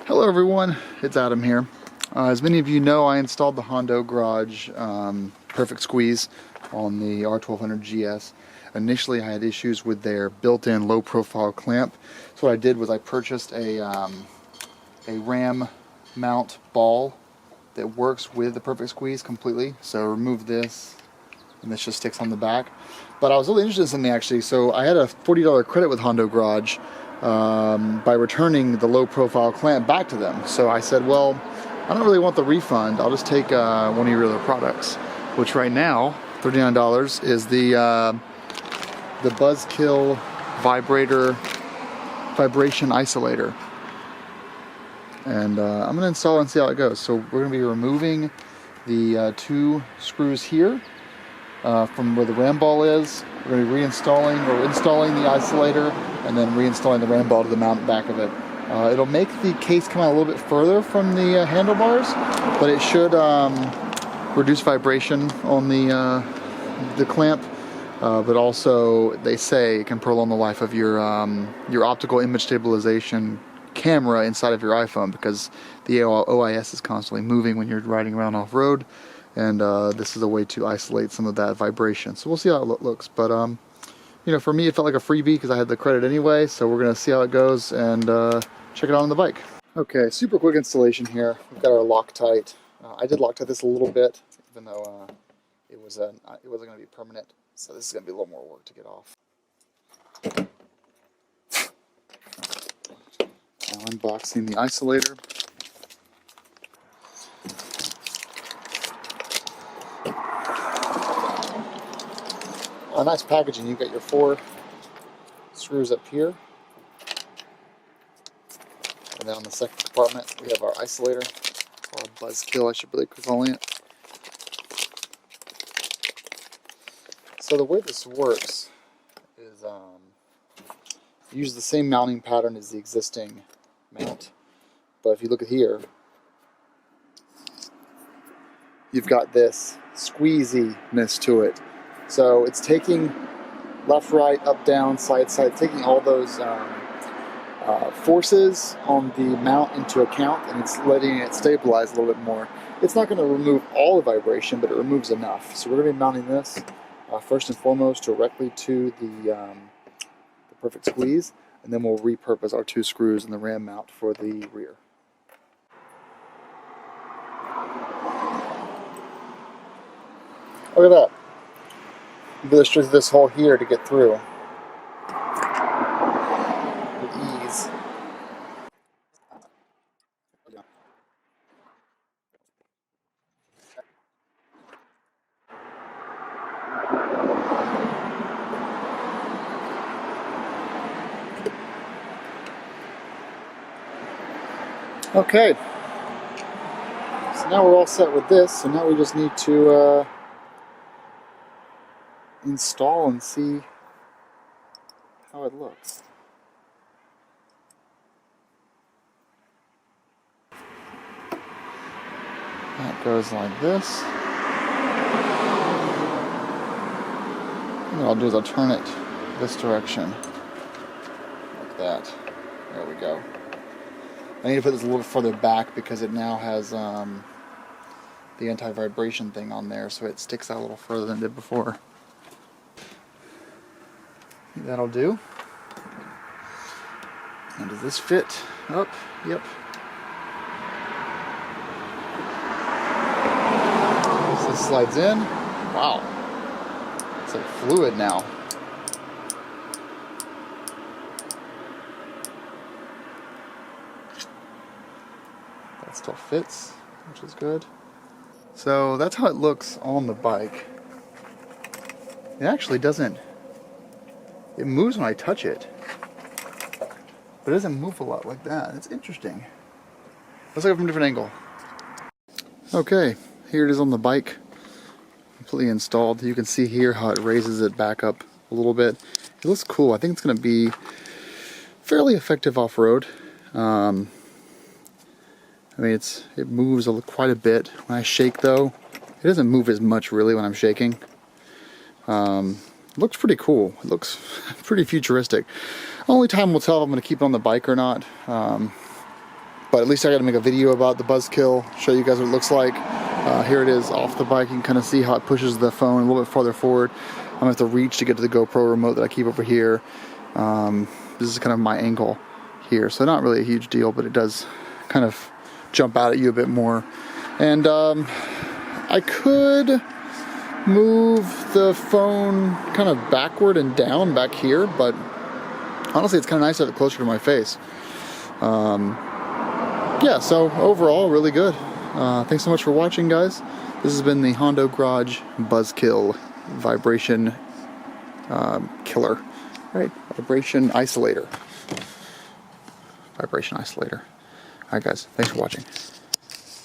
Hello everyone, it's Adam here. As many of you know, I installed the Hondo-Garage Perfect Squeeze on the R1200 GS. Initially I had issues with their built-in low-profile clamp. So what I did was I purchased a ram mount ball that works with the Perfect Squeeze completely. So remove this, and this just sticks on the back. But I was really interested in something actually, so I had a $40 credit with Hondo-Garage by returning the low profile clamp back to them. So I said, well, I don't really want the refund, I'll just take one of your other products, which right now, $39, is the Buzzkill vibration isolator. And I'm gonna install and see how it goes. So we're gonna be removing the two screws here from where the ram ball is. We're going to be reinstalling or installing the isolator and then reinstalling the ram ball to the mount back of it. It'll make the case come out a little bit further from the handlebars, but it should reduce vibration on the clamp. But also, they say it can prolong the life of your optical image stabilization camera inside of your iPhone, because the OIS is constantly moving when you're riding around off-road. And this is a way to isolate some of that vibration. So we'll see how it looks. But you know, for me it felt like a freebie because I had the credit anyway. So we're gonna see how it goes and check it out on the bike. Okay, super quick installation here. We've got our Loctite. I did Loctite this a little bit, even though it wasn't gonna be permanent. So this is gonna be a little more work to get off. Now unboxing the isolator. Nice packaging. You've got your 4 screws up here, and then on the second compartment we have our isolator, or Buzzkill I should really be calling it. So the way this works is use the same mounting pattern as the existing mount, but if you look at here, you've got this squeeziness to it. So it's taking left, right, up, down, side, side, taking all those forces on the mount into account, and it's letting it stabilize a little bit more. It's not going to remove all the vibration, but it removes enough. So we're going to be mounting this first and foremost directly to the Perfect Squeeze, and then we'll repurpose our 2 screws in the ram mount for the rear. Look at that. You go straight through this hole here to get through with ease. Okay, so now we're all set with this, so now we just need to install and see how it looks. That goes like this. And what I'll do is I'll turn it this direction, like that. There we go. I need to put this a little further back because it now has the anti-vibration thing on there, so it sticks out a little further than it did before. That'll do. And does this fit up? Yep. So this slides in. Wow. It's like fluid now. That still fits, which is good. So that's how it looks on the bike. It actually doesn't. It moves when I touch it, but it doesn't move a lot like that. It's interesting. Let's look at it from a different angle. Okay, here it is on the bike, completely installed. You can see here how it raises it back up a little bit. It looks cool. I think it's going to be fairly effective off-road. I mean, it moves quite a bit. When I shake though, it doesn't move as much really when I'm shaking. Looks pretty cool. It looks pretty futuristic. Only time will tell if I'm going to keep it on the bike or not. But But at least I got to make a video about the Buzzkill, show you guys what it looks like. Here it is off the bike. You can kind of see how it pushes the phone a little bit farther forward. I'm going to have to reach to get to the GoPro remote that I keep over here. This is kind of my angle here, so not really a huge deal, but it does kind of jump out at you a bit more. And I could move the phone kind of backward and down back here, but honestly it's kind of nice to have it closer to my face. Yeah, so overall really good. Thanks so much for watching, guys. This has been the Hondo-Garage Buzzkill vibration killer, right? Vibration isolator. Vibration isolator. All right, guys, thanks for watching.